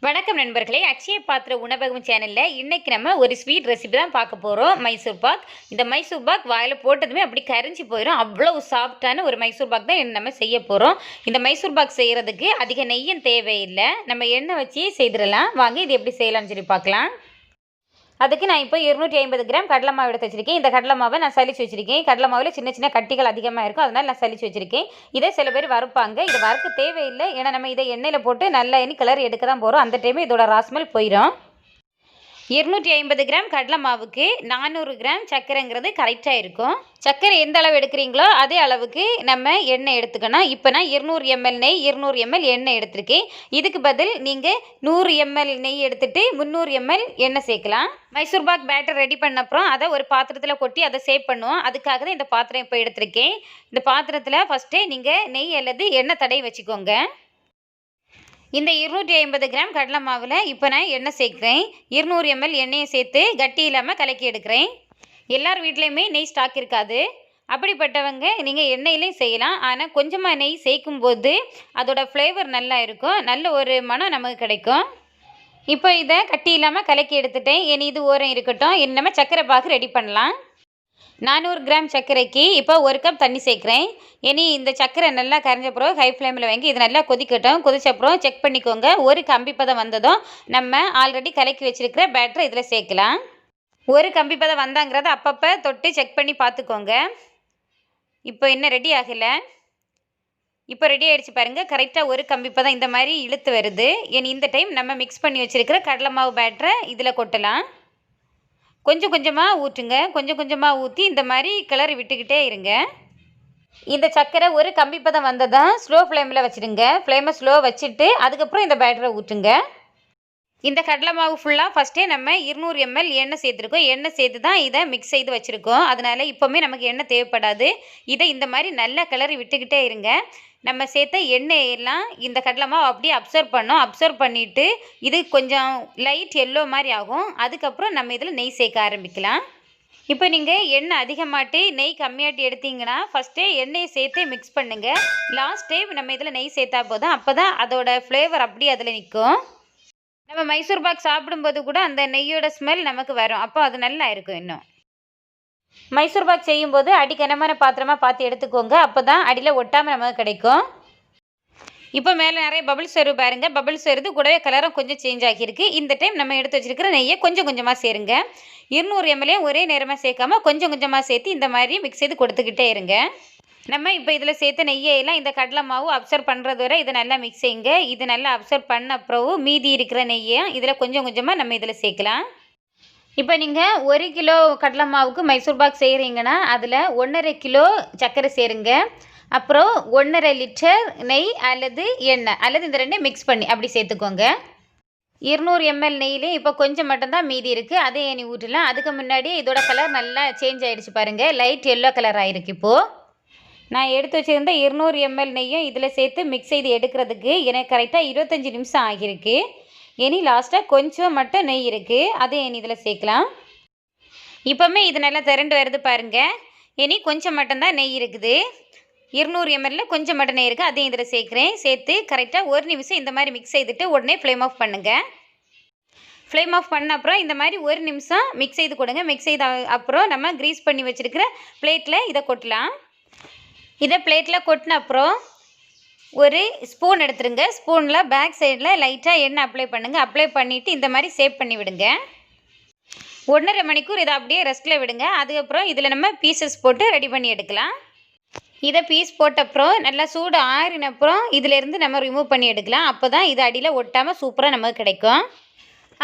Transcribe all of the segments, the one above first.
வணக்கம் நண்பர்களே, அக்ஷய பாத்திர உணவகம் சேனலில் இன்றைக்கி நம்ம ஒரு ஸ்வீட் ரெசிபி தான் பார்க்க போகிறோம். மைசூர் பாக். இந்த மைசூர் பாக் வாயில் போட்டதுமே அப்படி கரைஞ்சி போயிடும். அவ்வளோ சாஃப்டான ஒரு மைசூர் பாக் தான் நம்ம செய்ய போகிறோம். இந்த மைசூர் பாக் செய்கிறதுக்கு அதிக நெய்யும் தேவையில்லை. நம்ம எண்ணெய் வச்சு செய்திடலாம். வாங்க இது எப்படி செய்யலாம்னு சொல்லி பார்க்கலாம். அதுக்கு நான் இப்போ 250 கிராம் கடலை மாவு எடுத்து வச்சுருக்கேன். இந்த கடலை மாவை நான் சலிச்சு வச்சுருக்கேன். கடலை மாவில் சின்ன சின்ன கட்டிகள் அதிகமாக இருக்கும், அதனால் நான் சலிச்சு வச்சுருக்கேன். இதே சில பேர் வறுப்பாங்க. இது வறுக்க தேவையில்லை, ஏன்னா நம்ம இதை எண்ணெயில் போட்டு நல்லா கிளறி எடுக்க தான் போகிறோம். அந்த டைம் இதோட ராஸ்மெல் போயிடும். 250 கிராம் கடலை மாவுக்கு 400 கிராம் சர்க்கரைங்கிறது கரெக்டாக இருக்கும். சர்க்கரை எந்த அளவு எடுக்கிறீங்களோ அதே அளவுக்கு நம்ம எண்ணெய் எடுத்துக்கணும். இப்போ நான் 200 ml நெய் 200 ml எண்ணெய் எடுத்திருக்கேன். இதுக்கு பதில் நீங்கள் 100 ml நெய் எடுத்துகிட்டு 300 ml எண்ணெய் சேர்க்கலாம். மைசூர் பாக் பேட்டர் ரெடி பண்ண அப்புறம் அதை ஒரு பாத்திரத்தில் கொட்டி அதை சேவ் பண்ணுவோம். அதுக்காக தான் இந்த பாத்திரம் இப்போ எடுத்திருக்கேன். இந்த பாத்திரத்தில் ஃபஸ்ட்டே நீங்கள் நெய் அல்லது எண்ணெய் தடவி வச்சுக்கோங்க. இந்த 250 கிராம் கடலை மாவில் இப்போ நான் எண்ணெய் சேர்க்குறேன். 200 ml எண்ணெயை சேர்த்து கட்டி இல்லாமல் கலக்கி எடுக்கிறேன். எல்லார் வீட்லேயுமே நெய் ஸ்டாக் இருக்காது. அப்படிப்பட்டவங்க நீங்கள் எண்ணெயிலையும் செய்யலாம். ஆனால் கொஞ்சமாக நெய் சேர்க்கும்போது அதோட ஃப்ளேவர் நல்லா இருக்கும், நல்ல ஒரு மனம் நமக்கு கிடைக்கும். இப்போ இதை கட்டி இல்லாமல் கலக்கி எடுத்துட்டேன். இனி இது ஓரம் இருக்கட்டும். இனி நம்ம சர்க்கரை பாகு ரெடி பண்ணலாம். 400 கிராம் சர்க்கரைக்கு இப்போ 1 கப் தண்ணி சேர்க்குறேன். இனி இந்த சர்க்கரை நல்லா கரைஞ்ச அப்புறம் ஹை ஃப்ளேமில் வாங்கி இது நல்லா கொதிக்கட்டும். கொதிச்சப்புறம் செக் பண்ணிக்கோங்க. ஒரு கம்பி பதம் வந்ததும் நம்ம ஆல்ரெடி கலக்கி வச்சுருக்கிற பேட்டரை இதில் சேர்க்கலாம். ஒரு கம்பி பதம் வந்தாங்கிறத அப்பப்போ தொட்டு செக் பண்ணி பார்த்துக்கோங்க. இப்போ இன்னும் ரெடி ஆகலை. இப்போ ரெடி ஆகிடுச்சு பாருங்கள். கரெக்டாக ஒரு கம்பி பதம் இந்த மாதிரி இழுத்து வருது. இனி இந்த டைம் நம்ம மிக்ஸ் பண்ணி வச்சுருக்கிற கடலை மாவு பேட்டரை இதில் கொட்டலாம். கொஞ்சம் கொஞ்சமாக ஊற்றுங்க. கொஞ்சம் கொஞ்சமாக ஊற்றி இந்த மாதிரி கிளறி விட்டுக்கிட்டே இருங்க. இந்த சர்க்கரை ஒரு கம்பி பதம் வந்ததான் ஸ்லோ ஃப்ளேமில் வச்சுடுங்க. ஃப்ளேமை ஸ்லோ வச்சுட்டு அதுக்கப்புறம் இந்த பேட்டரை ஊற்றுங்க. இந்த கடலை மாவு ஃபுல்லாக ஃபஸ்ட்டே நம்ம 200 ml எண்ணெய் சேர்த்துருக்கோம். எண்ணெய் சேர்த்து தான் இதை மிக்ஸ் செய்து வச்சுருக்கோம். அதனால் இப்போவுமே நமக்கு எண்ணெய் தேவைப்படாது. இதை இந்த மாதிரி நல்லா கிளறி விட்டுக்கிட்டே இருங்க. நம்ம சேர்த்த எண்ணெயெல்லாம் இந்த கடலை மாவு அப்படியே அப்சர்வ் பண்ணோம். அப்சர்வ் பண்ணிவிட்டு இது கொஞ்சம் லைட் எல்லோ மாதிரி ஆகும். அதுக்கப்புறம் நம்ம இதில் நெய் சேர்க்க ஆரம்பிக்கலாம். இப்போ நீங்கள் எண்ணெய் அதிகமாட்டி நெய் கம்மியாட்டி எடுத்தீங்கன்னா ஃபஸ்ட்டே எண்ணெயை சேர்த்து மிக்ஸ் பண்ணுங்கள். லாஸ்ட் டைம் நம்ம இதில் நெய் சேர்த்தா போதும். அப்போ தான் அதோட ஃப்ளேவர் அப்படியே அதில் நிற்கும். நம்ம மைசூர் பாக் சாப்பிடும்போது கூட அந்த நெய்யோட ஸ்மெல் நமக்கு வரும். அப்போ அது நல்லா இருக்கும். இன்னும் மைசூர் பாக் செய்யும்போது அடிக்கனமான பாத்திரமாக பார்த்து எடுத்துக்கோங்க. அப்போ தான் அடியில் ஒட்டாமல் நமக்கு கிடைக்கும். இப்போ மேலே நிறைய பபிள்ஸ் வருது பாருங்கள். பபிள்ஸ் வருது, கூடவே கலரும் கொஞ்சம் சேஞ்ச் ஆகியிருக்கு. இந்த டைம் நம்ம எடுத்து வச்சுருக்கிற நெய்யை கொஞ்சம் கொஞ்சமாக சேருங்க. 200 ml ஒரே நேரமாக சேர்க்காம கொஞ்சம் கொஞ்சமாக சேர்த்து இந்த மாதிரி மிக்ஸ் செய்து கொடுத்துக்கிட்டே இருங்க. நம்ம இப்போ இதில் சேர்த்த நெய்யெல்லாம் இந்த கடலை மாவு அப்சர்வ் பண்ணுறது வரை இதை நல்லா மிக்ஸ் செய்யுங்க. இது நல்லா அப்சர்வ் பண்ண அப்புறம் மீதி இருக்கிற நெய்யை இதில் கொஞ்சம் கொஞ்சமாக நம்ம இதில் சேர்க்கலாம். இப்போ நீங்கள் 1 கிலோ கடலை மாவுக்கு மைசூர் பாக் செய்கிறீங்கன்னா அதில் 1.5 கிலோ சர்க்கரை சேருங்க. அப்புறம் 1.5 லிட்டர் நெய் அல்லது எண்ணெய் அல்லது இந்த ரெண்டையும் மிக்ஸ் பண்ணி அப்படி சேர்த்துக்கோங்க. 200 ml நெய்லேயே இப்போ கொஞ்சம் மட்டும்தான் மீதி இருக்குது. அதே எண்ணி ஊற்றலாம். அதுக்கு முன்னாடி இதோட கலர் நல்லா சேஞ்ச் ஆகிடுச்சு பாருங்கள். லைட் எல்லோ கலர் ஆகிருக்கு. இப்போது நான் எடுத்து வச்சுருந்த 200 ml நெய்யும் இதில் சேர்த்து மிக்ஸ் செய்து எடுக்கிறதுக்கு எனக்கு கரெக்டாக 25 நிமிஷம் ஆகியிருக்கு. இனி லாஸ்ட்டாக கொஞ்சம் மட்டும் நெய் இருக்குது, அதை இனி இதில் சேர்க்கலாம். இப்போவுமே இது நல்லா திரண்டு வருது பாருங்கள். இனி கொஞ்சம் மட்டும்தான் நெய் இருக்குது. 200 ml கொஞ்சம் மட்டும் நெய் இருக்குது, அதையும் இதில் சேர்க்குறேன். சேர்த்து கரெக்டாக 1 நிமிஷம் இந்த மாதிரி மிக்ஸ் செய்துட்டு உடனே ஃப்ளேம் ஆஃப் பண்ணுங்கள். ஃப்ளேம் ஆஃப் பண்ண அப்புறம் இந்த மாதிரி 1 நிமிஷம் மிக்ஸ் செய்து கொடுங்க. மிக்ஸ் செய்த அப்புறம் நம்ம க்ரீஸ் பண்ணி வச்சுருக்கிற பிளேட்டில் இதை கொட்டலாம். இதை பிளேட்டில் கொட்டின அப்புறம் ஒரு ஸ்பூன் எடுத்துருங்க. ஸ்பூனில் பேக் சைடில் லைட்டாக எண்ணெய் அப்ளை பண்ணுங்கள். அப்ளை பண்ணிவிட்டு இந்த மாதிரி சேவ் பண்ணி விடுங்க. 1.5 மணிக்கூர் இதை அப்படியே ரெஸ்ட்டில் விடுங்க. அதுக்கப்புறம் இதில் நம்ம பீசஸ் போட்டு ரெடி பண்ணி எடுக்கலாம். இதை பீஸ் போட்ட அப்புறம் நல்லா சூடு ஆறின அப்புறம் இதிலேருந்து நம்ம ரிமூவ் பண்ணி எடுக்கலாம். அப்போ தான் இது அடியில் ஒட்டாமல் சூப்பராக நமக்கு கிடைக்கும்.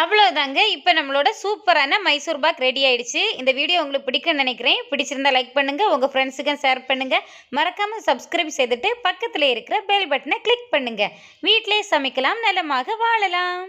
அவ்வளோதாங்க. இப்போ நம்மளோட சூப்பரான மைசூர் பாக் ரெடி ஆகிடுச்சு. இந்த வீடியோ உங்களுக்கு பிடிக்கும்னு நினைக்கிறேன். பிடிச்சிருந்தா லைக் பண்ணுங்கள், உங்கள் ஃப்ரெண்ட்ஸுக்கும் ஷேர் பண்ணுங்கள். மறக்காமல் சப்ஸ்கிரைப் செய்துட்டு பக்கத்தில் இருக்கிற பெல் பட்டனை கிளிக் பண்ணுங்கள். வீட்டிலே சமைக்கலாம், நலமாக வாழலாம்.